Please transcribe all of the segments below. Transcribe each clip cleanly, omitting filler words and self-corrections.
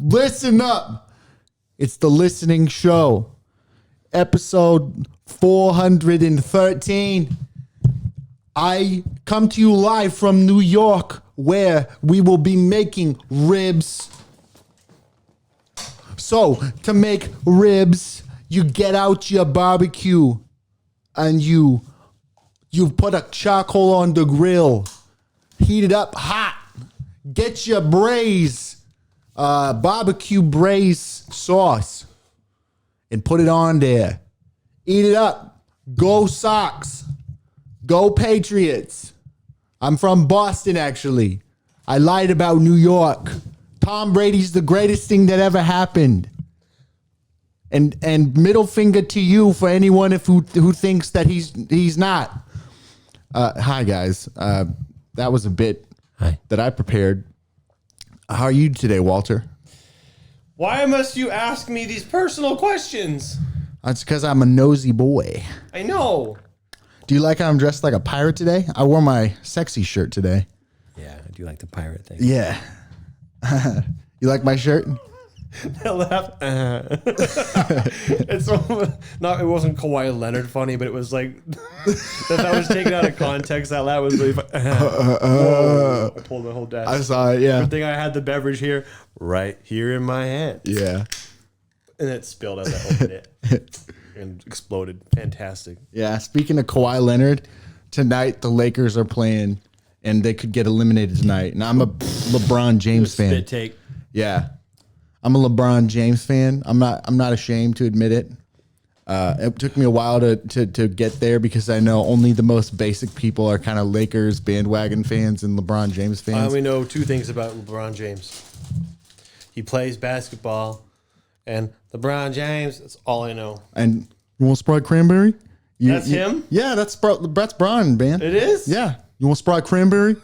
Listen up. It's the listening show. Episode 413. I come to you live from New York, where we will be making ribs. So, to make ribs, you get out your barbecue and you put a charcoal on the grill. Heat it up hot. Get your barbecue braise sauce and put it on there. Eat it up. Go Sox. Go Patriots. I'm from Boston, actually. I lied about New York. Tom Brady's the greatest thing that ever happened. And middle finger to you for anyone who thinks that he's not. Hi, guys. That was a bit that I prepared. How are you today, Walter? Why must you ask me these personal questions? That's because I'm a nosy boy. I know. Do you like how I'm dressed like a pirate today? I wore my sexy shirt today. Yeah, I do like the pirate thing. Yeah. You like my shirt? I laughed. It's not. It wasn't Kawhi Leonard funny, but it was like that was taken out of context. That laugh was really funny. I pulled my whole desk. I saw it. Yeah. Good thing I had the beverage here, right here in my hand. Yeah. And it spilled as I opened it and exploded. Fantastic. Yeah. Speaking of Kawhi Leonard, tonight the Lakers are playing, and they could get eliminated tonight. And I'm a LeBron James fan. Spit take. Yeah. I'm a LeBron James fan. I'm not ashamed to admit it. It took me a while to get there because I know only the most basic people are kind of Lakers bandwagon fans and LeBron James fans. I only know two things about LeBron James. He plays basketball, and LeBron James, that's all I know. And you want Sprite Cranberry? That's him? Yeah, that's Braun, man. It is? Yeah. You want Sprite Cranberry?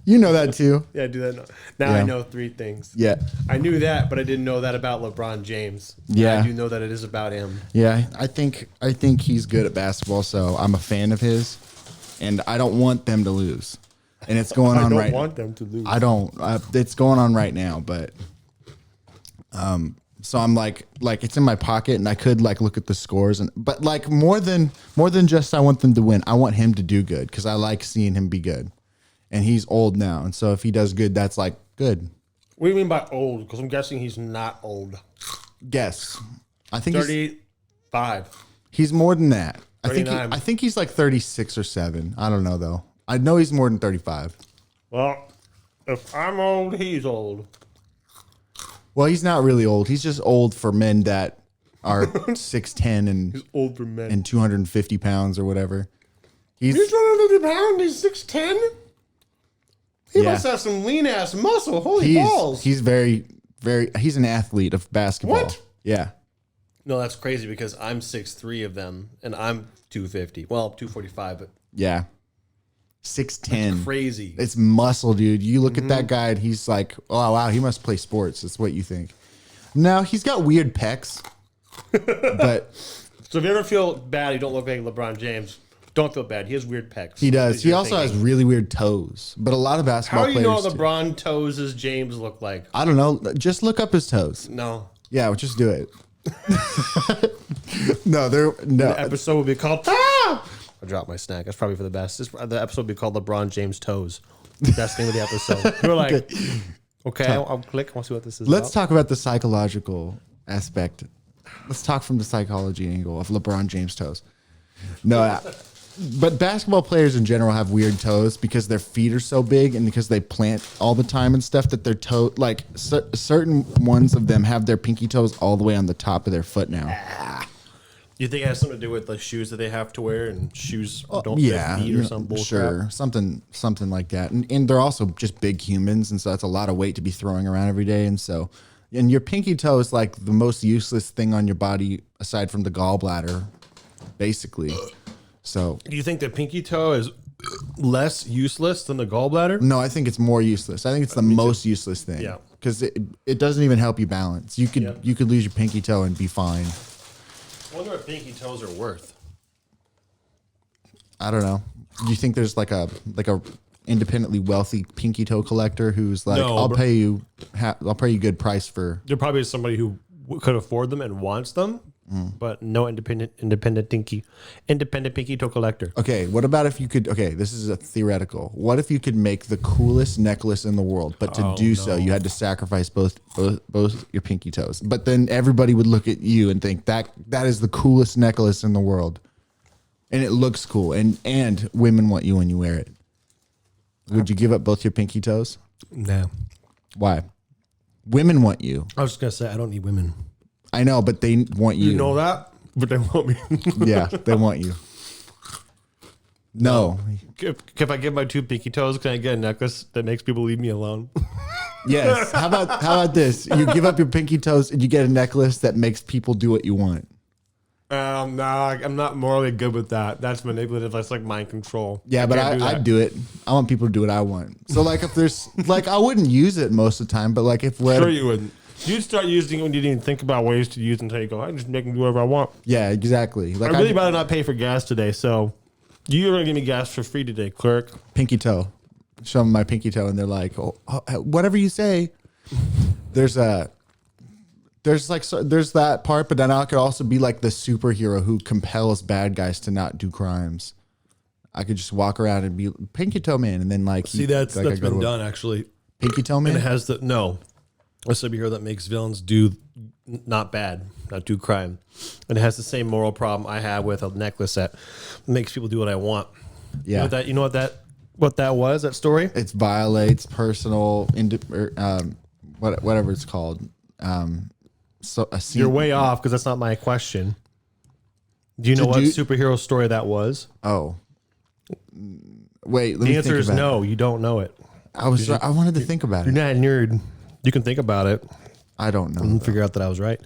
You know that too. Yeah, I do that. Now Yeah. I know three things. Yeah. I knew that, but I didn't know that about LeBron James. Yeah. I do know that it is about him. Yeah, I think he's good at basketball, so I'm a fan of his, and I don't want them to lose. And it's going on right now. I don't want them to lose. I don't. It's going on right now, but so I'm like it's in my pocket, and I could look at the scores, but more than just I want them to win, I want him to do good because I like seeing him be good. And he's old now, and so if he does good, that's good. What do you mean by old? Because I'm guessing he's not old. Guess. I think 35. he's more than that. 39. I think he's like 36 or 7. I don't know though. I know he's more than 35. Well, if I'm old, he's old. Well, he's not really old. He's just old for men that are 6'10" He's old for men. and 250 pounds or whatever. He's 250 pounds. He's 6'10". He Yeah. must have some lean ass muscle. Holy balls! He's very, very. He's an athlete of basketball. What? Yeah. No, that's crazy because I'm 6'3" of them, and I'm 250. Well, 245, but Yeah. 6'10". crazy. It's muscle, dude. You look at that guy and he's like, oh, wow, he must play sports. That's what you think. No, he's got weird pecs. But So if you ever feel bad, you don't look like LeBron James. Don't feel bad. He has weird pecs. he does. He also has really weird toes. But a lot of basketball How do you know players. LeBron toes as James look like? I don't know. Just look up his toes. No. Yeah, just do it. No. The episode would be called. I dropped my snack. That's probably for the best. The episode would be called LeBron James Toes. Best name of the episode. We're like, okay, I'll click. I want to see what this is. Let's talk about the psychological aspect. Let's talk from the psychology angle of LeBron James toes. No, but basketball players in general have weird toes because their feet are so big and because they plant all the time and stuff that their toe, certain ones of them have their pinky toes all the way on the top of their foot now. You think it has something to do with the shoes that they have to wear and shoes don't Yeah, fit feet or some bullshit? sure, something like that. And they're also just big humans, and so that's a lot of weight to be throwing around every day. And so, and your pinky toe is like the most useless thing on your body aside from the gallbladder, basically. So, Do you think the pinky toe is less useless than the gallbladder? no, I think it's more useless. I think it's the most useless thing. Yeah. because it doesn't even help you balance. You could lose your pinky toe and be fine. I wonder what pinky toes are worth. I don't know. Do you think there's like a independently wealthy pinky toe collector who's like, No, I'll bro. pay you a good price for. There probably is somebody who could afford them and wants them, but no independent pinky toe collector. Okay, what about if you could? Okay, this is a theoretical. What if you could make the coolest necklace in the world, but to do so, you had to sacrifice both your pinky toes. But then everybody would look at you and think that is the coolest necklace in the world, and it looks cool, and women want you when you wear it. Would you give up both your pinky toes? No. Why? Women want you. I was just gonna say I don't need women. I know, but they want you. You know that, but they want me. Yeah, they want you. No. If I give my 2 pinky toes, can I get a necklace that makes people leave me alone? Yes. How about this? You give up your pinky toes and you get a necklace that makes people do what you want. No, I'm not morally good with that. That's manipulative. That's like mind control. Yeah, but I'd do it. I want people to do what I want. So like if there's like I wouldn't use it most of the time, but like if we're Sure you wouldn't. You'd start using it when you didn't even think about ways to use it until you go, I just make them do whatever I want. Yeah, exactly. Like I'd really rather not pay for gas today, so you're going to give me gas for free today, clerk. pinky toe. Show them my pinky toe and they're like, oh, whatever you say. There's that part, but then I could also be like the superhero who compels bad guys to not do crimes. I could just walk around and be pinky toe man, and then like That's I go been to done, actually. pinky toe And man. it has a superhero that makes villains do not do crime. And it has the same moral problem I have with a necklace that makes people do what I want. Yeah, You know what that was, that story? it violates personal whatever it's called. So a scene, You're way off because that's not my question. Do you know what superhero story that was? Oh, wait. Let The me answer think is about no, you don't know it. it. I wanted to think about You're it. not a nerd. You can think about it I don't know. and figure out that I was right.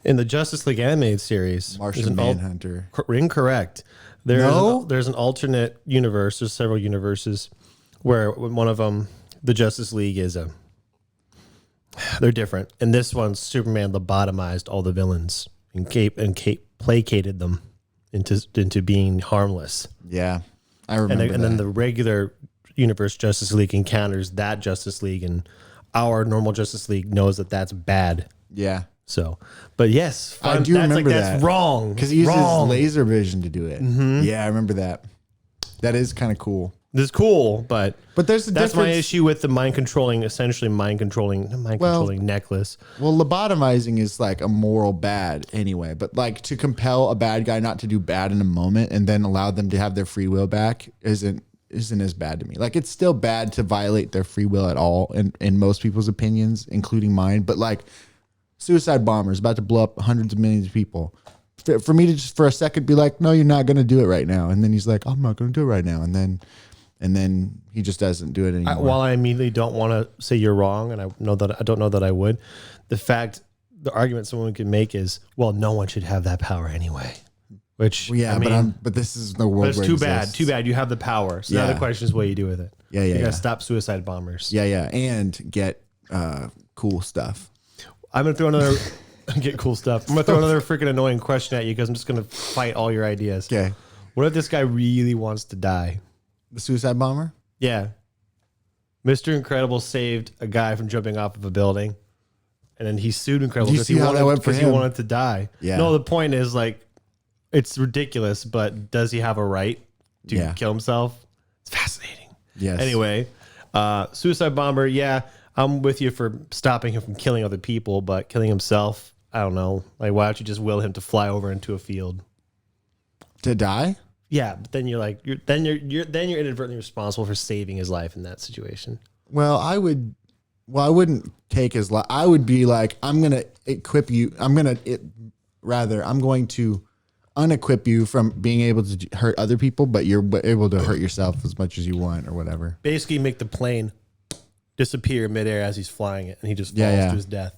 In the Justice League animated series, Martian Manhunter. Incorrect. There's an alternate universe. There's several universes where one of them, the Justice League, they're different. In this one, Superman lobotomized all the villains and placated them into being harmless. Yeah, I remember. And then the regular universe Justice League encounters that Justice League, and our normal Justice League knows that that's bad. yeah, So, but yes, I do remember that. That's wrong because he uses wrong. laser vision to do it. Yeah, I remember that. That is kind of cool. This is cool, but there's a that's my difference. issue with the mind controlling necklace. Well, lobotomizing is like a moral bad anyway, but like to compel a bad guy not to do bad in a moment and then allow them to have their free will back isn't as bad to me. Like it's still bad to violate their free will at all in most people's opinions, including mine. But like suicide bombers about to blow up hundreds of millions of people. For me to just for a second be like, no, you're not going to do it right now. And then he's like, I'm not going to do it right now. And then he just doesn't do it anymore. While I immediately don't want to say you're wrong, and I don't know that I would, the argument someone can make is, well, no one should have that power anyway. Which Well, yeah, I mean, but this is the world. but it's where too it bad. exists. Too bad you have the power. So now Yeah. the question is what you do with it. Yeah, You yeah, gotta yeah. stop suicide bombers. Yeah, and get cool stuff. I'm gonna throw another get cool stuff. I'm gonna throw another freaking annoying question at you because I'm just gonna fight all your ideas. Okay, What if this guy really wants to die? the suicide bomber. Yeah. Mr. Incredible saved a guy from jumping off of a building, and then he sued Incredible Did you because see how that went for he him? wanted to die. Yeah. No, the point is like, it's ridiculous, but does he have a right to Yeah. kill himself? It's fascinating. Yes. Anyway, suicide bomber. Yeah, I'm with you for stopping him from killing other people, but killing himself, I don't know. Like, why don't you just will him to fly over into a field? To die? Yeah, but then you're like, you're inadvertently responsible for saving his life in that situation. Well, I wouldn't take his life. I would be like, I'm going to equip you. I'm going to unequip you from being able to hurt other people, but you're able to hurt yourself as much as you want or whatever. Basically, make the plane disappear midair as he's flying it, and he just falls Yeah. to his death.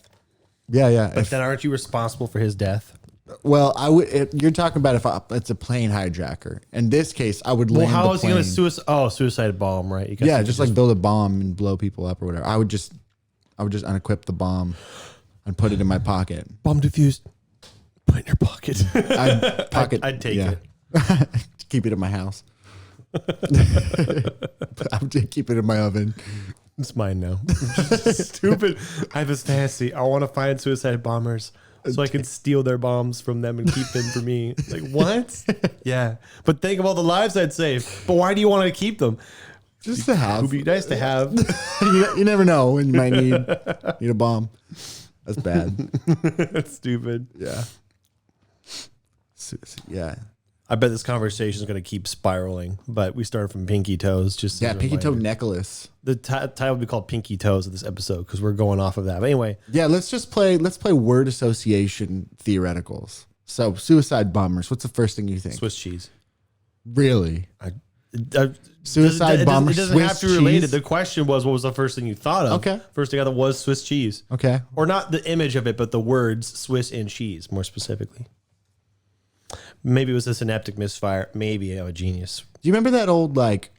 Yeah. But then aren't you responsible for his death? Well, you're talking about if it's a plane hijacker. In this case, I would Well, land how the is he going plane. to suicide bomb, right? You guys Yeah, can just like build a bomb and blow people up or whatever. I would just unequip the bomb and put it in my pocket. bomb diffused. Put it in your pocket. I'd I'd take it. Keep it in my house. I'm just keep it in my oven. It's mine now. Stupid. I have this fantasy. I want to find suicide bombers so I can steal their bombs from them and keep them for me. Like, what? Yeah. But think of all the lives I'd save. But why do you want to keep them? Just to have. It would be nice to have. You never know when you might need a bomb. That's bad. That's stupid. Yeah. Yeah. I bet this conversation is going to keep spiraling, but we started from Pinky Toes. Just Yeah, Pinky Toe Necklace. The title would be called Pinky Toes of this episode because we're going off of that. But anyway. Yeah, let's play word association theoreticals. So, suicide bombers. What's the first thing you think? Swiss cheese. Really? Suicide bombers. It doesn't have to be related. The question was, what was the first thing you thought of? Okay. First thing I thought was Swiss cheese. Okay. Or not the image of it, but the words Swiss and cheese, more specifically. Maybe it was a synaptic misfire. Maybe I'm a genius. Do you remember that old like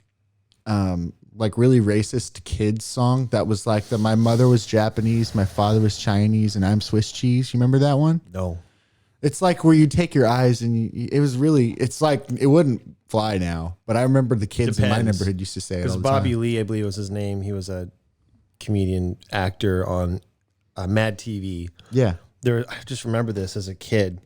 really racist kids song that was like my mother was Japanese, my father was Chinese, and I'm Swiss cheese? You remember that one? No. It's like where you take your eyes and it's like it wouldn't fly now, but I remember the kids in my neighborhood used to say it all because the Bobby time. Lee, I believe was his name. He was a comedian actor on Mad TV. Yeah. I just remember this as a kid.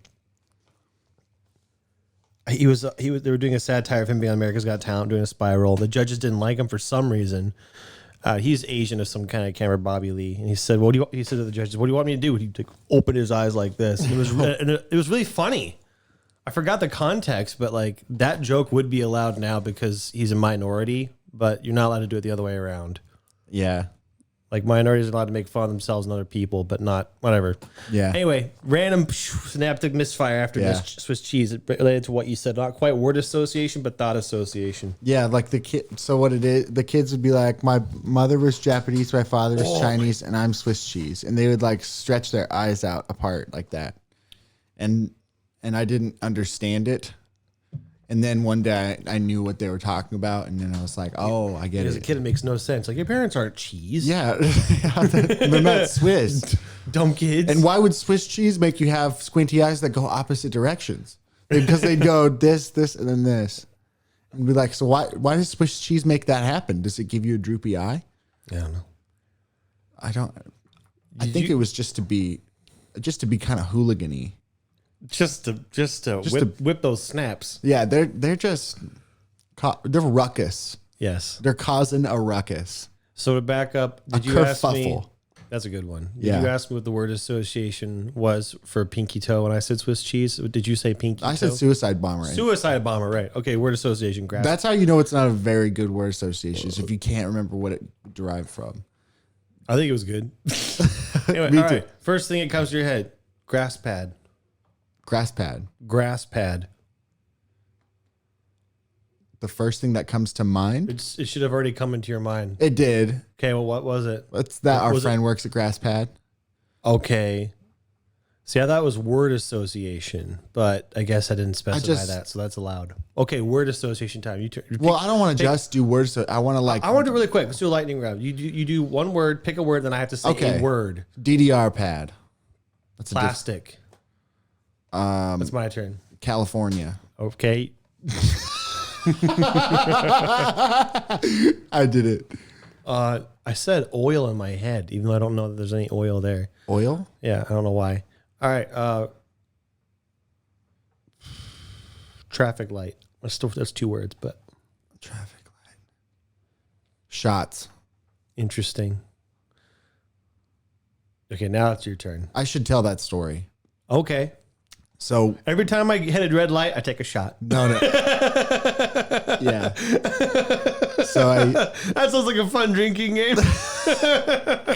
They were doing a satire of him being on America's Got Talent, doing a spy role. The judges didn't like him for some reason. He's Asian of some kind. I can't remember Bobby Lee. And he said, he said to the judges, what do you want me to do? He'd like, open his eyes like this. And it was really funny. I forgot the context, but like that joke would be allowed now because he's a minority, but you're not allowed to do it the other way around. Yeah. Like minorities are allowed to make fun of themselves and other people, but not whatever. Yeah. Anyway, random synaptic misfire after Swiss cheese. It related to what you said. Not quite word association, but thought association. Yeah, like the kid. So what it is, the kids would be like, my mother was Japanese, my father was Chinese, and I'm Swiss cheese, and they would like stretch their eyes out apart like that, and I didn't understand it. And then one day I knew what they were talking about, and then I was like, "Oh, I get it." As a kid, it makes no sense. Like your parents aren't cheese. Yeah, they're not Swiss. Dumb kids. And why would Swiss cheese make you have squinty eyes that go opposite directions? Because they'd go this, and then this, and be like, "So why does Swiss cheese make that happen? Does it give you a droopy eye?" I don't know. I think it was just to be kind of hooligan-y. Just to whip those snaps. Yeah, they're ruckus. Yes. They're causing a ruckus. So to back up, did you ask me? That's a good one. Did you ask me what the word association was for pinky toe when I said Swiss cheese? Did you say pinky toe? I said suicide bomber. Suicide bomber, right. Okay, word association. Grasp. That's how you know it's not a very good word association, is if you can't remember what it derived from. I think it was good. Anyway, Me all too. right. First thing that comes to your head, grass pad. Grass pad. Grass pad. The first thing that comes to mind? It should have already come into your mind. It did. Okay, well, what was it? It's that our friend works at Grass Pad. Okay. See, I thought it was word association, but I guess I didn't specify that, so that's allowed. Okay, word association time. You well, I don't want to just do words. So I want to I want to do it really quick. Let's do a lightning round. You do one word, pick a word, then I have to say a word. DDR pad. That's plastic. That's my turn. California. Okay. I did it. I said oil in my head, even though I don't know that there's any oil there. Oil? Yeah, I don't know why. All right. Traffic light. That's two words, but. Traffic light. Shots. Interesting. Okay, now it's your turn. I should tell that story. Okay. So every time I hit a red light, I take a shot. No. Yeah. So that sounds like a fun drinking game.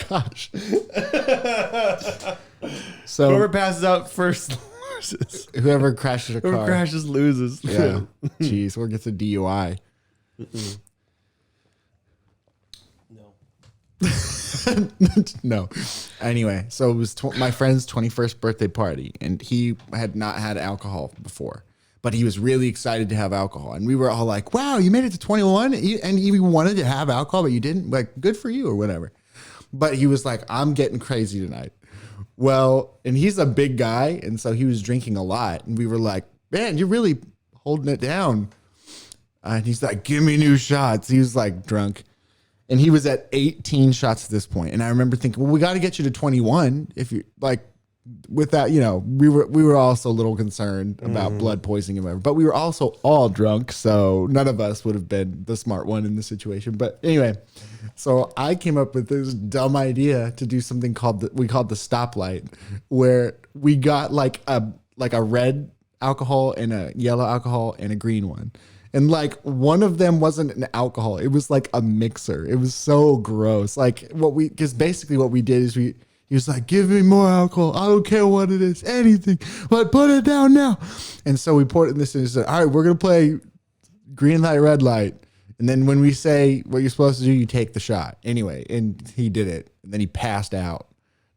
Gosh. So whoever passes out first loses. Whoever crashes a car. Whoever crashes loses. Yeah. Jeez, or gets a DUI. No. Anyway, so it was my friend's 21st birthday party, and he had not had alcohol before, but he was really excited to have alcohol. And we were all like, wow, you made it to 21 and you wanted to have alcohol, but you didn't? Like, good for you or whatever. But he was like, I'm getting crazy tonight. Well, and he's a big guy, and so he was drinking a lot. And we were like, man, you're really holding it down. And he's like, give me new shots. He was like drunk. And he was at 18 shots at this point. And I remember thinking, well, we got to get you to 21. If you like, with that, you know, we were also a little concerned about blood poisoning and whatever, but we were also all drunk. So none of us would have been the smart one in the situation. But anyway, so I came up with this dumb idea to do something we called the stoplight, where we got like a red alcohol and a yellow alcohol and a green one. And like one of them wasn't an alcohol. It was like a mixer. It was so gross. Like because basically what we did is he was like, give me more alcohol. I don't care what it is, anything, but put it down now. And so we poured it in this and he said, all right, we're going to play green light, red light. And then when we say what you're supposed to do, you take the shot. Anyway, and he did it. And then he passed out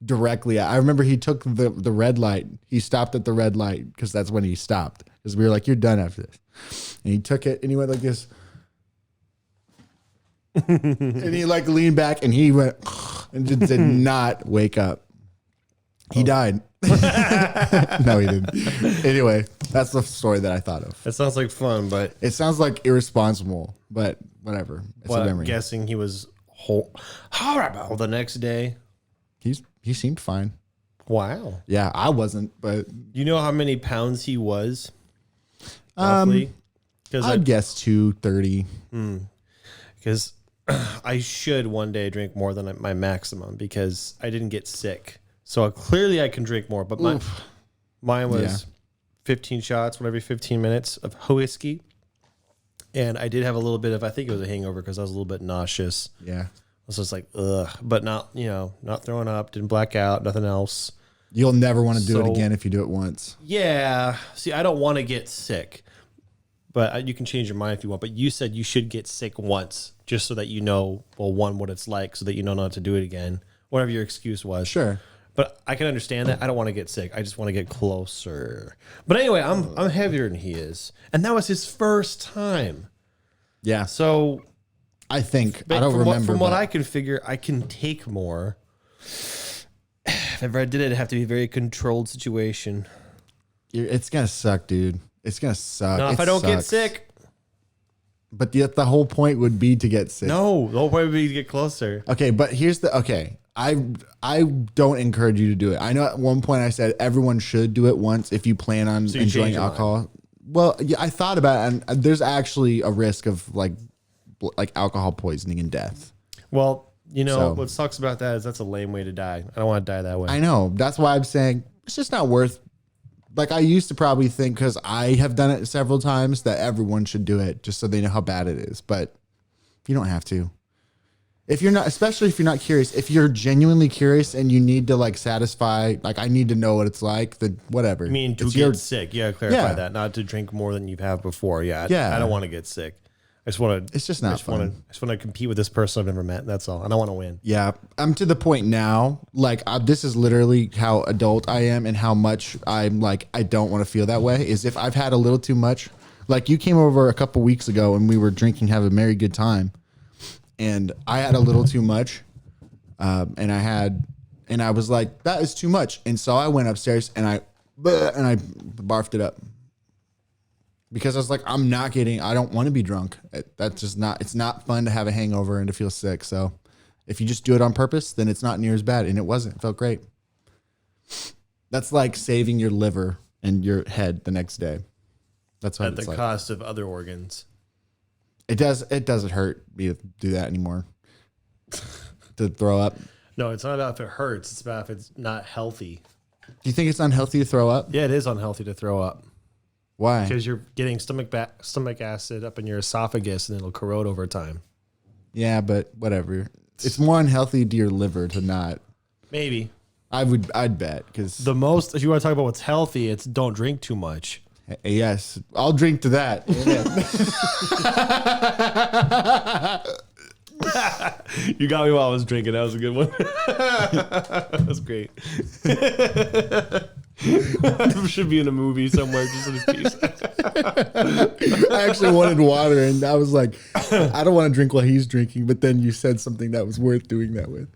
directly. I remember he took the red light. He stopped at the red light because that's when he stopped. Because we were like, you're done after this. And he took it and he went like this. And he like leaned back and he went and just did not wake up. He died. No, he didn't. Anyway, that's the story that I thought of. That sounds like fun, but It sounds like irresponsible, but whatever. It's a I'm memory. guessing he was horrible the next day. He seemed fine. Wow. Yeah, I wasn't, but You know how many pounds he was? Roughly? I'd guess 230. Because I should one day drink more than my maximum because I didn't get sick. So clearly I can drink more, but mine was 15 shots, every 15 minutes of whiskey. And I did have a little bit of, I think it was a hangover because I was a little bit nauseous. Yeah. I was just like, ugh, but not throwing up, didn't black out, nothing else. You'll never want to do it So- again if you do it once. Yeah. See, I don't want to get sick, but you can change your mind if you want. But you said you should get sick once just so that you know, well, one, what it's like so that you know not to do it again, whatever your excuse was. Sure. But I can understand that. I don't want to get sick. I just want to get closer. But anyway, I'm heavier than he is. And that was his first time. Yeah. So I think. I don't from remember. From what but I can figure, I can take more. If ever I did it, it'd have to be a very controlled situation. It's going to suck, dude. It's going to suck. Now, if I don't get sick. But yet the whole point would be to get sick. No, the whole point would be to get closer. Okay, but here's the I don't encourage you to do it. I know at one point I said everyone should do it once if you plan on you enjoying changed your alcohol. Well, yeah, I thought about it, and there's actually a risk of like alcohol poisoning and death. Well, what sucks about that is that's a lame way to die. I don't want to die that way. I know. That's why I'm saying it's just not worth. Like I used to probably think, because I have done it several times, that everyone should do it just so they know how bad it is. But you don't have to. If you're not, especially if you're not curious, if you're genuinely curious and you need to like satisfy, like I need to know what it's like, then whatever. I mean, to It's get sick. Yeah, clarify Yeah. that. Not to drink more than you've had before. Yeah. Yeah. I don't want to get sick. I just want to. It's just not fun. I just want to compete with this person I've never met. That's all. I don't want to win. Yeah, I'm to the point now, like this is literally how adult I am and how much I'm like, I don't want to feel that way, is if I've had a little too much. Like you came over a couple weeks ago and we were drinking, have a very good time. And I had a little too much. And I was like, that is too much. And so I went upstairs and I barfed it up. Because I was like, I don't want to be drunk. That's just not, it's not fun to have a hangover and to feel sick. So if you just do it on purpose, then it's not near as bad. And it wasn't. It felt great. That's like saving your liver and your head the next day. That's what At the it's like. cost of other organs. It doesn't hurt me to do that anymore. To throw up. No, it's not about if it hurts. It's about if it's not healthy. Do you think it's unhealthy to throw up? Yeah, it is unhealthy to throw up. Why? Because you're getting stomach acid up in your esophagus and it'll corrode over time. Yeah, but whatever. It's more unhealthy to your liver to not. Maybe. I'd bet, because The most, if you want to talk about what's healthy, it's don't drink too much. yes, I'll drink to that. You got me while I was drinking. That was a good one. That was great. Should be in a movie somewhere. Just in a piece. I actually wanted water, and I was like, I don't want to drink while he's drinking. But then you said something that was worth doing that with.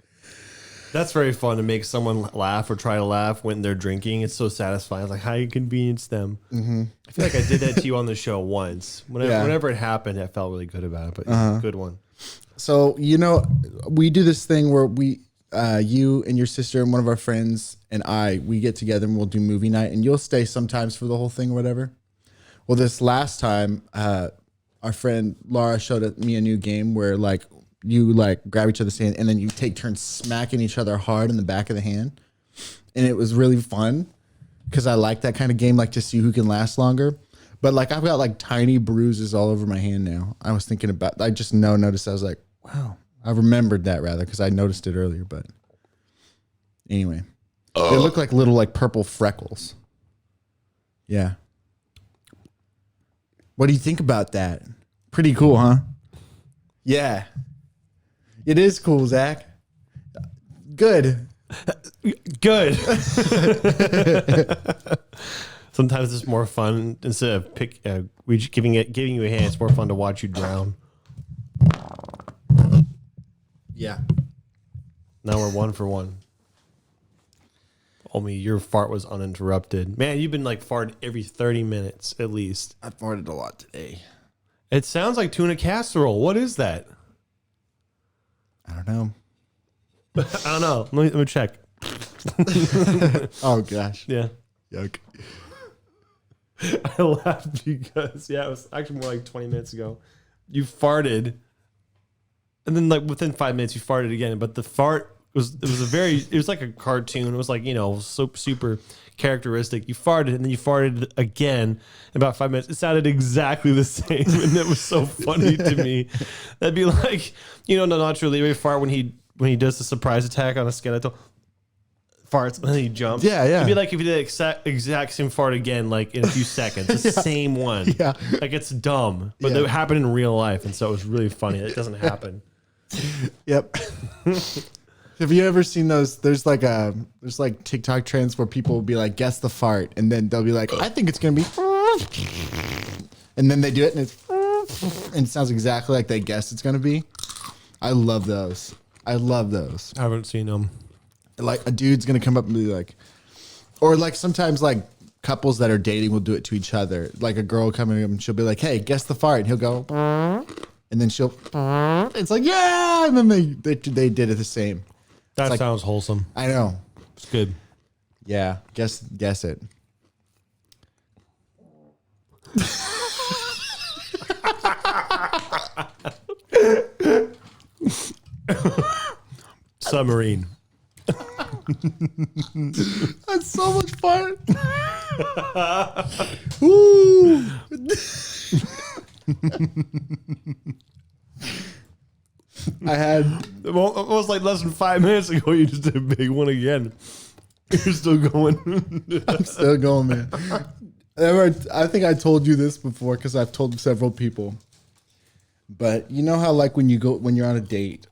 That's very fun to make someone laugh or try to laugh when they're drinking. It's so satisfying. It's like how you inconvenience them. Mm-hmm. I feel like I did that to you on the show once. Whenever it happened, I felt really good about it. But it's a good one. So, you know, we do this thing where you and your sister and one of our friends and we get together and we'll do movie night, and you'll stay sometimes for the whole thing or whatever. Well, this last time, our friend Laura showed me a new game where like you like grab each other's hand and then you take turns smacking each other hard in the back of the hand. And it was really fun because I like that kind of game, like to see who can last longer. But like I've got like tiny bruises all over my hand now. I was thinking about, I just noticed, I was like, wow, I remembered that rather because I noticed it earlier. But anyway, they look like little like purple freckles. Yeah. What do you think about that? Pretty cool, huh? Yeah. It is cool, Zach. Good. Good. Sometimes it's more fun instead of giving you a hand. It's more fun to watch you drown. Yeah. Now we're 1 for 1. Only your fart was uninterrupted. Man, you've been like farting every 30 minutes at least. I farted a lot today. It sounds like tuna casserole. What is that? I don't know. I don't know. Let me check. Oh gosh. Yeah. Yuck. I laughed because it was actually more like 20 minutes ago. You farted, and then like within 5 minutes you farted again. But the fart it was like a cartoon. It was like, you know, so super characteristic. You farted and then you farted again in about 5 minutes. It sounded exactly the same, and it was so funny to me. That'd be like, you know, Nacho Libre fart when he does the surprise attack on a skeletal. Farts and then he jumps. Yeah. It'd be like if you did the exact same fart again, like in a few seconds. The same one. Yeah. Like it's dumb, but they happen in real life, and so it was really funny. It doesn't happen. Yep. Have you ever seen those? There's like TikTok trends where people will be like, guess the fart. And then they'll be like, I think it's going to be. And then they do it and it sounds exactly like they guessed it's going to be. I love those. I haven't seen them. Like a dude's going to come up and be like, or like sometimes like couples that are dating will do it to each other. Like a girl coming up and she'll be like, hey, guess the fart. And he'll go, and then she'll, it's like, yeah. And then they did it the same. That like, sounds wholesome. I know. It's good. Yeah. Guess it. Submarine. That's so much fun. Woo. I had It was like less than 5 minutes ago. You just did a big one again. You're still going. I'm still going, man. I think I told you this before because I've told several people. But you know how like when you're on a date,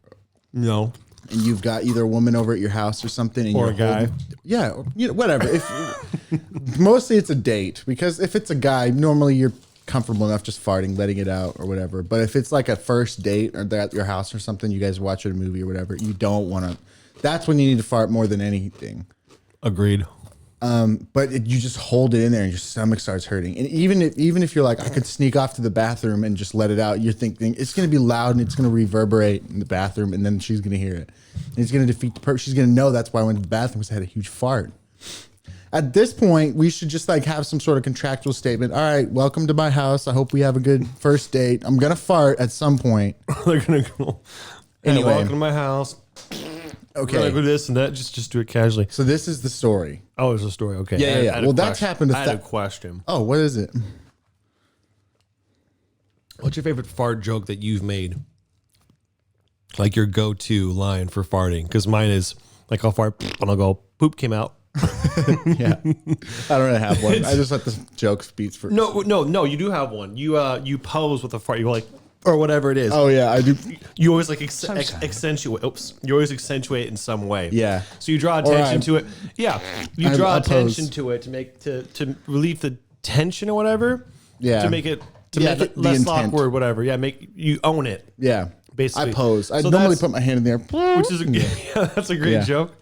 No. and you've got either a woman over at your house or something, and Or you're a guy. yeah, or, you know, whatever. If mostly it's a date, because if it's a guy, normally you're comfortable enough just farting, letting it out or whatever. But if it's like a first date or they're at your house or something, you guys watch a movie or whatever, you don't want to. That's when you need to fart more than anything. Agreed. But you just hold it in there and your stomach starts hurting. And even if you're like, I could sneak off to the bathroom and just let it out, you're thinking it's going to be loud and it's going to reverberate in the bathroom, and then she's going to hear it. And it's going to defeat the purpose. She's going to know that's why I went to the bathroom, because I had a huge fart. At this point, we should just like have some sort of contractual statement. All right, welcome to my house. I hope we have a good first date. I'm going to fart at some point. They're going to go. Anyway. Welcome to my house. Okay. We're gonna do this and that. Just do it casually. So this is the story. Oh, there's a story. Okay. Yeah. Well, that's happened to I had a question. Oh, what is it? What's your favorite fart joke that you've made? Like your go-to line for farting? Because mine is like I'll fart and I'll go, poop came out. Yeah. I don't really have one. I just let the joke beats for. No. You do have one. You pose with a fart. You go like, or whatever it is. Oh yeah, I do. You always like accentuate. Oops. You always accentuate in some way. Yeah. So you draw attention to it. Yeah. You draw attention to it to relieve the tension or whatever. Yeah. To make it less awkward, whatever. Yeah. You own it. Yeah. Basically, I pose. I So normally that's- put my hand in there. which is that's a great Yeah. joke.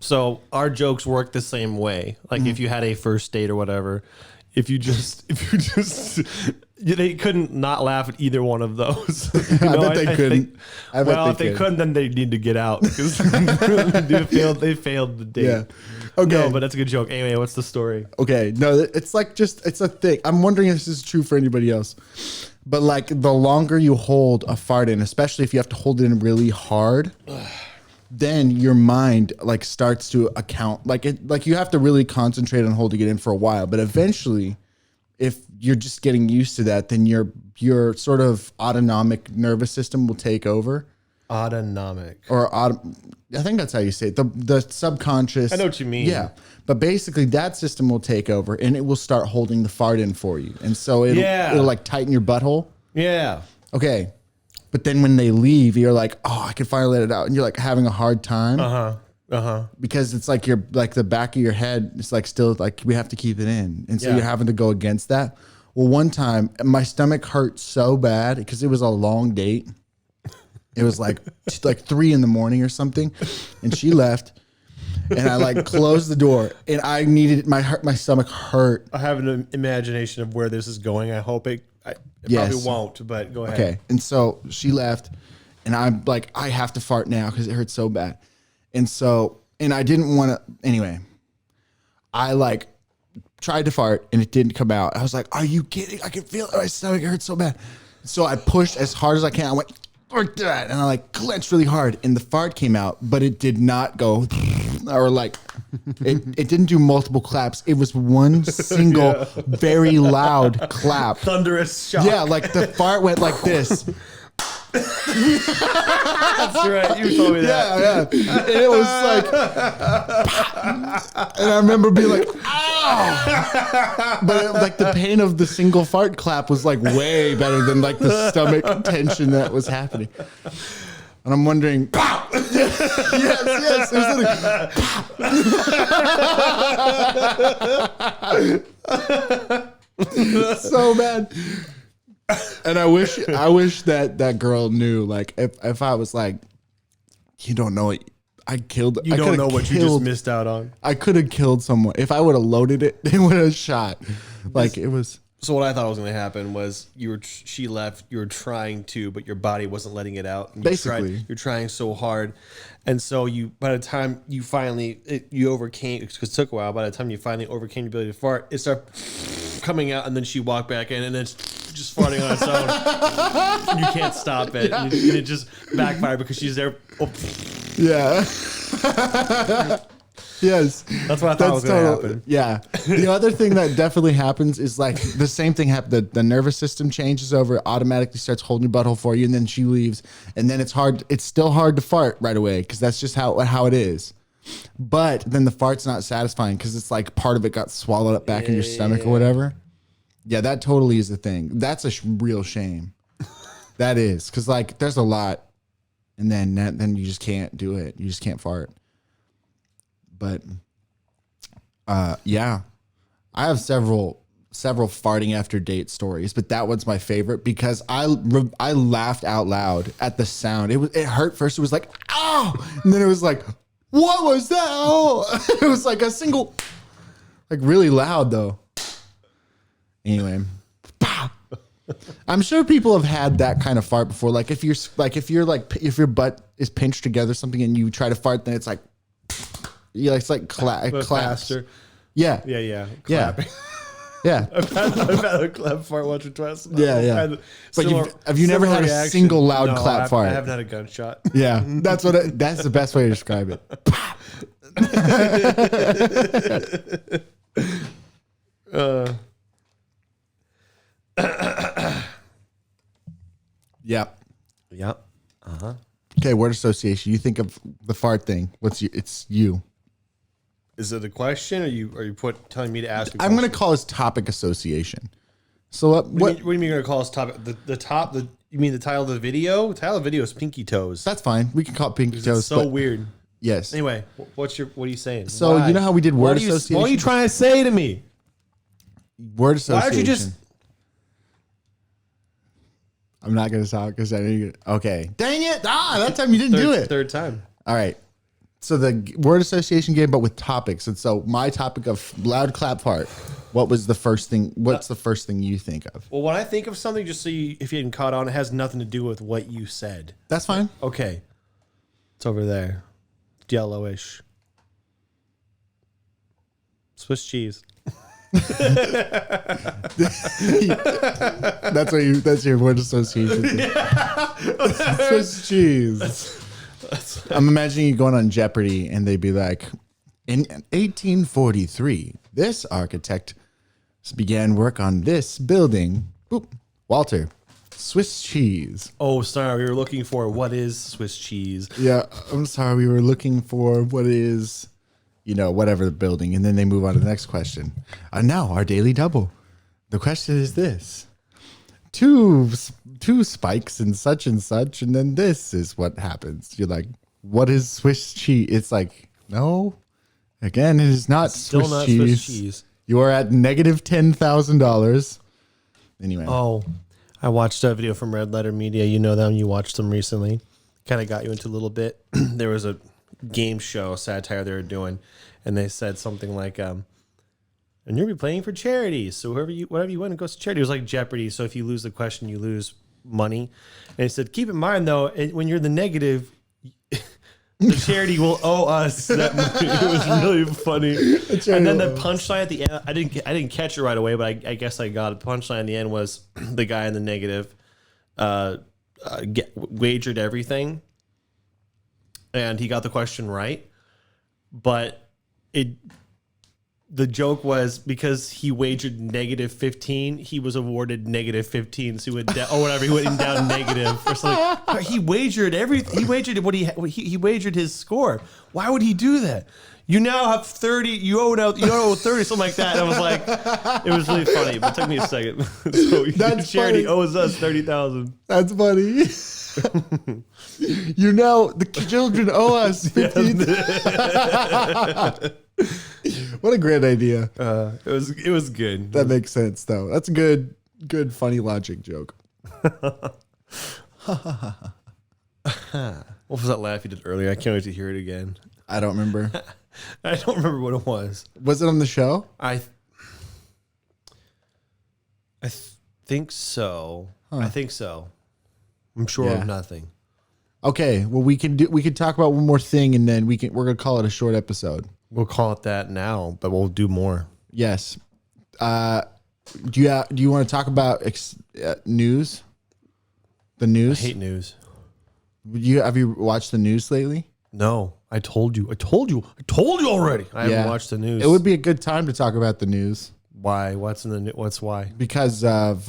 So our jokes work the same way. Like if you had a first date or whatever, if you just they couldn't not laugh at either one of those. You I know, bet they couldn't. I bet well, if they could. couldn't, then they need to get out because they failed the date. Yeah. Okay. No, but that's a good joke. Anyway, what's the story? Okay, no, it's like it's a thing. I'm wondering if this is true for anybody else. But like the longer you hold a fart in, especially if you have to hold it in really hard, then your mind like starts to account like you have to really concentrate on holding it in for a while. But eventually, if you're just getting used to that, then your sort of autonomic nervous system will take over. Autonomic. I think that's how you say it. The subconscious. I know what you mean. Yeah. But basically that system will take over and it will start holding the fart in for you. And so it'll like tighten your butthole. Yeah. Okay. But then when they leave, you're like, oh, I can finally let it out. And you're like having a hard time. Because it's like the back of your head, it's like still like we have to keep it in. And so you're having to go against that. Well, one time my stomach hurt so bad because it was a long date. It was like 3 a.m. or something, and she left, and I like closed the door, and I needed my stomach hurt. I have an imagination of where this is going. I hope it probably won't, but go ahead. Okay, and so she left, and I'm like, I have to fart now because it hurts so bad, and I didn't want to. Anyway, I like tried to fart, and it didn't come out. I was like, are you kidding? I can feel it. My stomach hurts so bad. So I pushed as hard as I can. I went. Like that, and I like clenched really hard, and the fart came out, but it did not go, or like, it didn't do multiple claps. It was one single, very loud clap. Thunderous shock. Yeah, like the fart went like this. That's right. You told me that. Yeah. And it was like, and I remember being like, ow. But like the pain of the single fart clap was like way better than like the stomach tension that was happening. And I'm wondering, pow! yes, so bad. And I wish that girl knew, like, if I was like, you don't know it, I killed. You don't know what you just missed out on. I could have killed someone if I would have loaded it. They would have shot. Like it was. So what I thought was going to happen was she left. You were trying to, but your body wasn't letting it out. And you're trying so hard, and so by the time you finally you overcame, because it took a while. By the time you finally overcame your ability to fart, it started coming out, and then she walked back in, and then it's just farting on its own. And you can't stop it, and it just backfired because she's there. Oh. Yeah. Yes. That's what I thought was going to happen. Yeah. The other thing that definitely happens is like the same thing happened. The nervous system changes over, it automatically starts holding your butthole for you, and then she leaves. And then it's still hard to fart right away because that's just how it is. But then the fart's not satisfying because it's like part of it got swallowed up back in your stomach or whatever. Yeah, that totally is the thing. That's a real shame. That is. Because like there's a lot. And then you just can't do it. You just can't fart. But yeah, I have several farting after date stories, but that one's my favorite because I laughed out loud at the sound. It hurt first. It was like, ow. And then it was like, what was that? Oh, it was like a single, like really loud though. Anyway, I'm sure people have had that kind of fart before. Like if your butt is pinched together or something and you try to fart, then it's like, yeah, it's like claps. Faster. Yeah. Clapping. Yeah. I've had a clap fart once or twice. Yeah. But have you never had a single loud clap fart? I haven't had a gunshot. Yeah. That's the best way to describe it. Yeah. Yep. Uh-huh. Okay, word association. You think of the fart thing. It's you. Is it a question, or are you telling me to ask? I'm going to call this topic association. So what do you mean you're going to call this topic? You mean the title of the video? The title of the video is Pinky Toes. That's fine. We can call it Pinky Toes. It's so weird. Yes. Anyway, what are you saying? So you know how we did word association? What are you trying to say to me? Word association. Why don't you just? I'm not going to talk because I know you're gonna, okay. Dang it. That time you didn't do it. Third time. All right. So the word association game, but with topics. And so my topic of loud clap fart. What was the first thing? What's the first thing you think of? Well, when I think of something, just so if you hadn't caught on, it has nothing to do with what you said. That's fine. Okay. It's over there. It's yellowish. Swiss cheese. That's your word association. Swiss cheese. I'm imagining you going on Jeopardy and they'd be like, in 1843, this architect began work on this building. Boop. Walter, Swiss cheese. Oh, sorry. We were looking for what is Swiss cheese. Yeah, I'm sorry. We were looking for what is, whatever the building. And then they move on to the next question. And now our daily double. The question is this. Two spikes and such, and then this is what happens. You're like, what is Swiss cheese? It's like, no. Again, it is not Still Swiss not cheese. Swiss cheese. You are at negative $10,000. Anyway. Oh, I watched a video from Red Letter Media. You know them. You watched them recently. Kind of got you into a little bit. There was a game show satire they were doing, and they said something like, and you'll be playing for charity. So whatever you win, it goes to charity. It was like Jeopardy. So if you lose the question, you lose money. And he said, keep in mind, though, when you're the negative, the charity will owe us that money. It was really funny. And then the punchline at the end, I didn't catch it right away, but I guess I got it. The punchline at the end was the guy in the negative wagered everything, and he got the question right. But the joke was because he wagered negative 15, he was awarded negative 15. So he went down, or whatever, he went down negative or something. He wagered everything. He wagered what he wagered his score. Why would he do that? You now have 30. You owe 30, something like that. And I was like, it was really funny, but it took me a second. So That's charity funny. owes us 30,000. That's funny. The children owe us 15. What a great idea. It was good. That makes sense, though. That's a good, funny logic joke. What was that laugh you did earlier? I can't wait to hear it again. I don't remember. I don't remember what it was. Was it on the show? I think so. I think so. I'm sure of nothing. Okay. Well, we could talk about one more thing, and then we're gonna call it a short episode. We'll call it that now, but we'll do more. Yes. Do you want to talk about news? The news. I hate news. Have you watched the news lately? No, I told you already. I haven't watched the news. It would be a good time to talk about the news. Why? What's in the news? What's why? Because of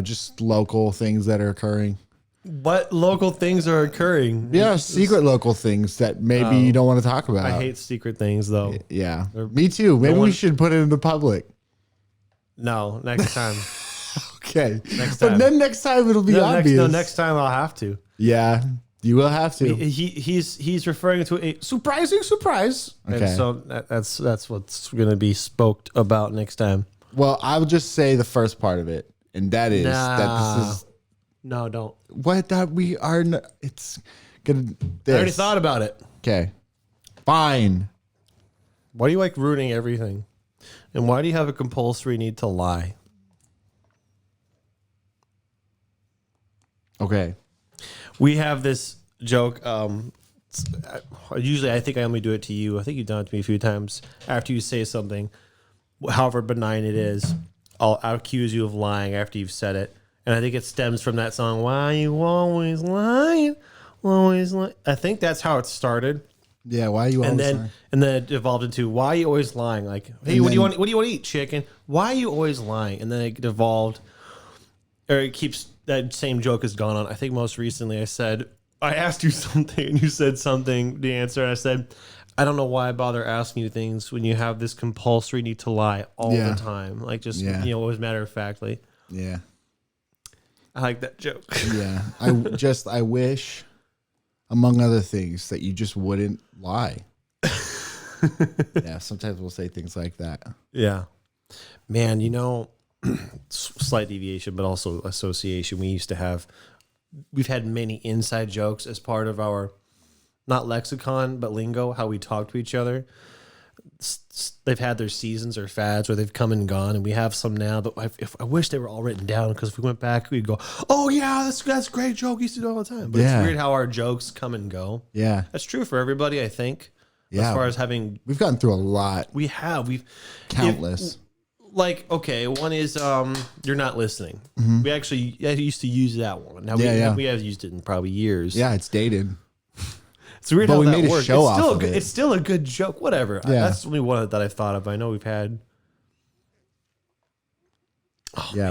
just local things that are occurring. What local things are occurring? Yeah, secret local things that maybe you don't want to talk about. I hate secret things, though. Yeah, me too. Maybe we should put it in the public. No, next time. Okay, Next time. But then next time it'll be obvious. Next time I'll have to. Yeah, you will have to. He's referring to a surprising surprise. Okay. And so that's what's going to be spoked about next time. Well, I will just say the first part of it, and that is that this is. No, don't. What that we are. It's gonna. I already thought about it. Okay, fine. Why do you like ruining everything? And why do you have a compulsory need to lie? Okay. We have this joke. Usually, I think I only do it to you. I think you've done it to me a few times. After you say something, however benign it is, I'll accuse you of lying after you've said it. And I think it stems from that song, Why You Always Lying? Always lying. I think that's how it started. Yeah, why are you always lying? And then it evolved into, why are you always lying? Like, hey, what do you want to eat, chicken? Why are you always lying? And then it evolved, or it keeps, that same joke has gone on. I think most recently I asked you something and you said something, the answer, and I said, I don't know why I bother asking you things when you have this compulsory need to lie all the time. Like, just, always matter of factly. Yeah. I like that joke. Yeah. I wish, among other things, that you just wouldn't lie. Yeah, sometimes we'll say things like that. Yeah. Man, slight deviation, but also association. We've had many inside jokes as part of our, not lexicon, but lingo, how we talk to each other. They've had their seasons or fads where they've come and gone, and we have some now. But I wish they were all written down, because if we went back, we'd go, "Oh yeah, that's a great joke. We used to do all the time." But it's weird how our jokes come and go. Yeah, that's true for everybody, I think. Yeah, as far as having, we've gotten through a lot. We've countless. Okay, one is you're not listening. We actually used to use that one. Now we have used it in probably years. Yeah, it's dated. It's weird, but how we that made a works. show off of it. It's still a good joke. Whatever. Yeah. That's only one that I've thought of. I know we've had.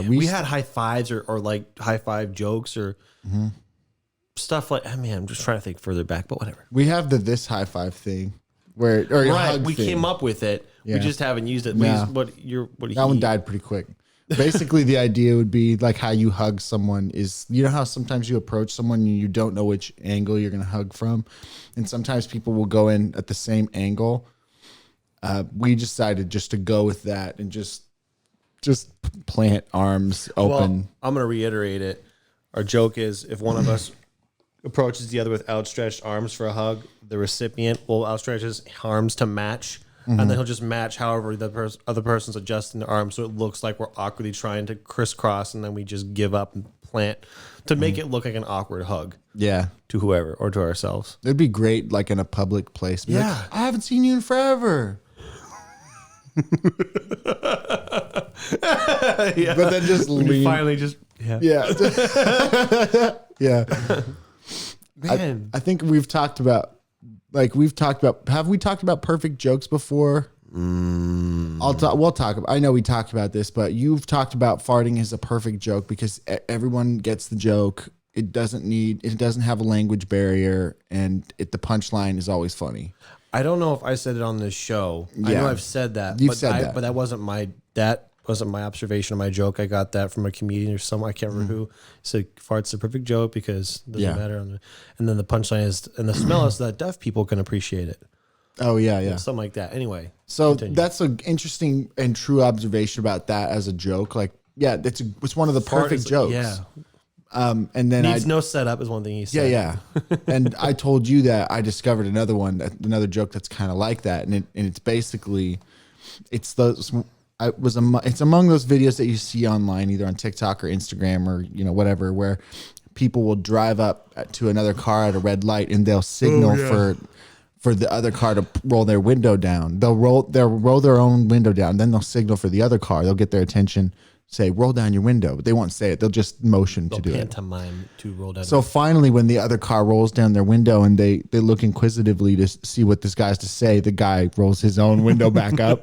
We had high fives or like high five jokes or stuff like. I mean, I'm just trying to think further back, but whatever. We have this high five thing, where we came up with it. Yeah. We just haven't used it. Yeah. That one died pretty quick. Basically, the idea would be like how you hug someone is, you know how sometimes you approach someone and you don't know which angle you're going to hug from. And sometimes people will go in at the same angle. We decided just to go with that and just plant arms open. Well, I'm going to reiterate it. Our joke is, if one of us approaches the other with outstretched arms for a hug, the recipient will outstretch his arms to match. And then he'll just match however the other person's adjusting their arms, so it looks like we're awkwardly trying to crisscross, and then we just give up and plant to make it look like an awkward hug. Yeah, to whoever or to ourselves. It'd be great, like in a public place. Be like, I haven't seen you in forever. But then just lean. Finally, just yeah. Man, I think we've talked about. Have we talked about perfect jokes before? We'll talk about, I know we talked about this, but you've talked about farting as a perfect joke because everyone gets the joke. It doesn't have a language barrier, and the punchline is always funny. I don't know if I said it on this show. Yeah. I know I've said that. You've said that. But that wasn't my observation of my joke. I got that from a comedian or someone. I can't remember who said fart's the perfect joke because it doesn't matter. And then the punchline is, and the smell is that deaf people can appreciate it. Oh yeah. Something like that. Anyway. So continue. That's an interesting and true observation about that as a joke. Like, it's one of the perfect jokes. Yeah. And then needs no setup is one thing he said. Yeah. And I told you that I discovered another joke that's kind of like that. And it's basically, it's among those videos that you see online, either on TikTok or Instagram or whatever, where people will drive up to another car at a red light and they'll signal for the other car to roll their window down. They'll roll their own window down, then they'll signal for the other car. They'll get their attention, say roll down your window, but they won't say it. They'll just motion to do it. Pantomime to roll down. So finally, when the other car rolls down their window and they look inquisitively to see what this guy has to say, the guy rolls his own window back up,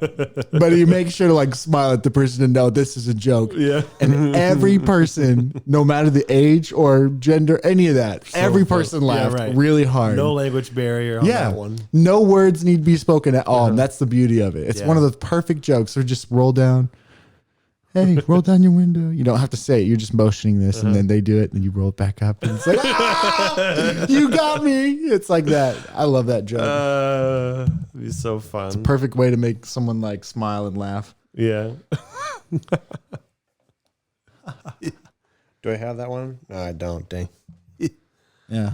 but he makes sure to smile at the person to know this is a joke. Yeah. And every person, no matter the age or gender, any of that, every person laughed really hard. No language barrier on that one. No words need to be spoken at all. And that's the beauty of it. It's one of those perfect jokes. So just roll down. Hey, roll down your window. You don't have to say it. You're just motioning this, and then they do it, and you roll it back up, and it's like, you got me. It's like that. I love that joke. It'd be so fun. It's a perfect way to make someone smile and laugh. Yeah. Do I have that one? No, I don't. Dang. Yeah.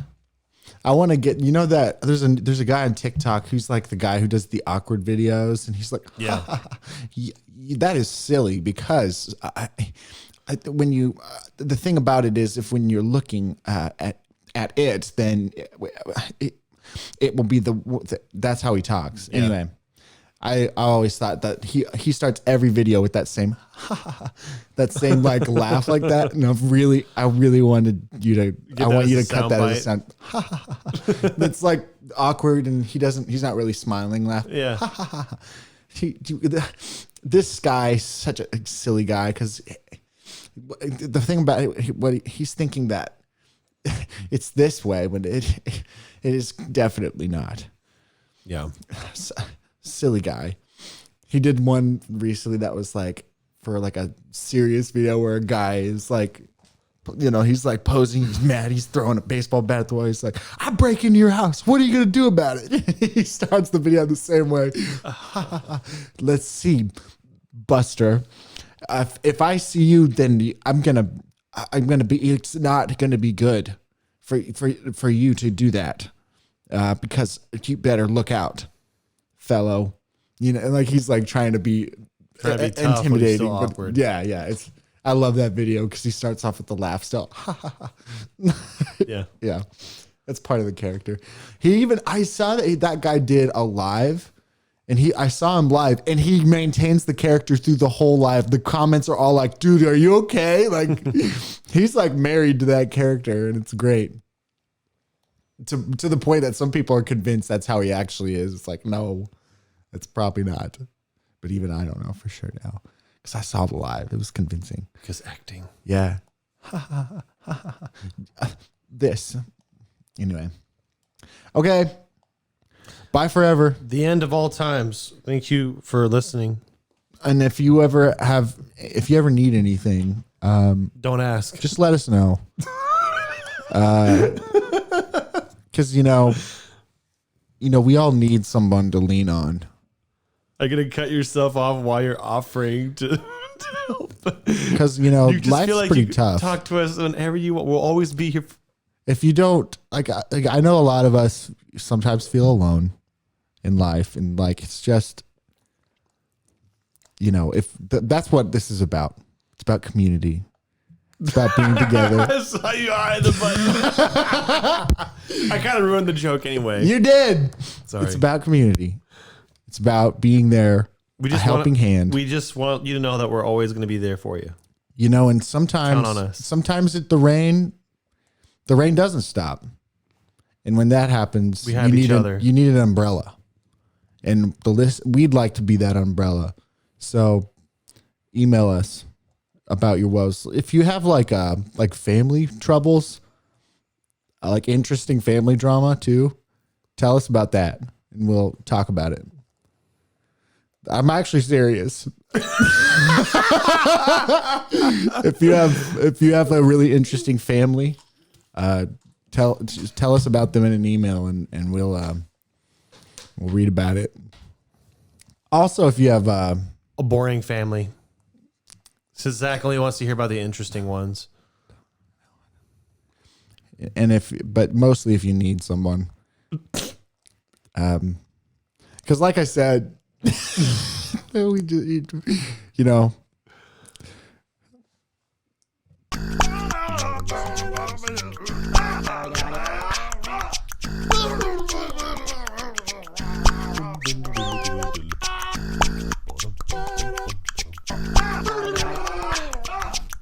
I want to get, that there's a guy on TikTok who's like the guy who does the awkward videos, and he's like, that is silly because when you, the thing about it is when you're looking at it, then it will be that's how he talks. Yeah. Anyway, I always thought that he starts every video with that same laugh like that, and I really wanted you to cut that as a sound. It's like awkward, and he's not really smiling laugh. Yeah. This guy's such a silly guy because the thing about it, he's thinking that it's this way when it is definitely not. Yeah. Silly guy. He did one recently that was for a serious video where a guy is he's posing, he's mad, he's throwing a baseball bat at the wall. He's like, I break into your house. What are you going to do about it? He starts the video the same way. Let's see, Buster. If I see you, then I'm gonna be. It's not gonna be good for you to do that, because you better look out, fellow. You know, like he's like trying to be tough, but he's intimidating, still but awkward. yeah. It's I love that video because he starts off with the laugh still. Yeah. Yeah, that's part of the character. I saw that guy did a live, and I saw him live, and he maintains the character through the whole live. The comments are all like, "Dude, are you okay?" Like he's like married to that character, and it's great. To the point that some people are convinced that's how he actually is. It's like, no, it's probably not. But even I don't know for sure now because I saw it live. It was convincing. Because acting. Yeah. This. Anyway. Okay. Bye forever. The end of all times. Thank you for listening. And if you ever need anything, Don't ask. just let us know. Because we all need someone to lean on. Are you gonna cut yourself off while you're offering to help? Because You just life's feel like pretty you can tough. talk to us whenever you want. We'll always be here. If you don't, I know a lot of us sometimes feel alone in life, and it's just, that's what this is about. It's about community. It's about being together. I saw you eye the button. I kind of ruined the joke anyway. You did. Sorry. It's about community. It's about being there, a helping hand. We just want you to know that we're always going to be there for you. And sometimes, Count on us. the rain doesn't stop, and when that happens, We have each other. You need an umbrella, and we'd like to be that umbrella. So, email us about your woes. If you have like family troubles, like interesting family drama too, tell us about that, and we'll talk about it. I'm actually serious. If you have a really interesting family, tell us about them in an email, and we'll read about it. Also, if you have A boring family. So Zach only wants to hear about the interesting ones. but mostly if you need someone, because like I said, we do,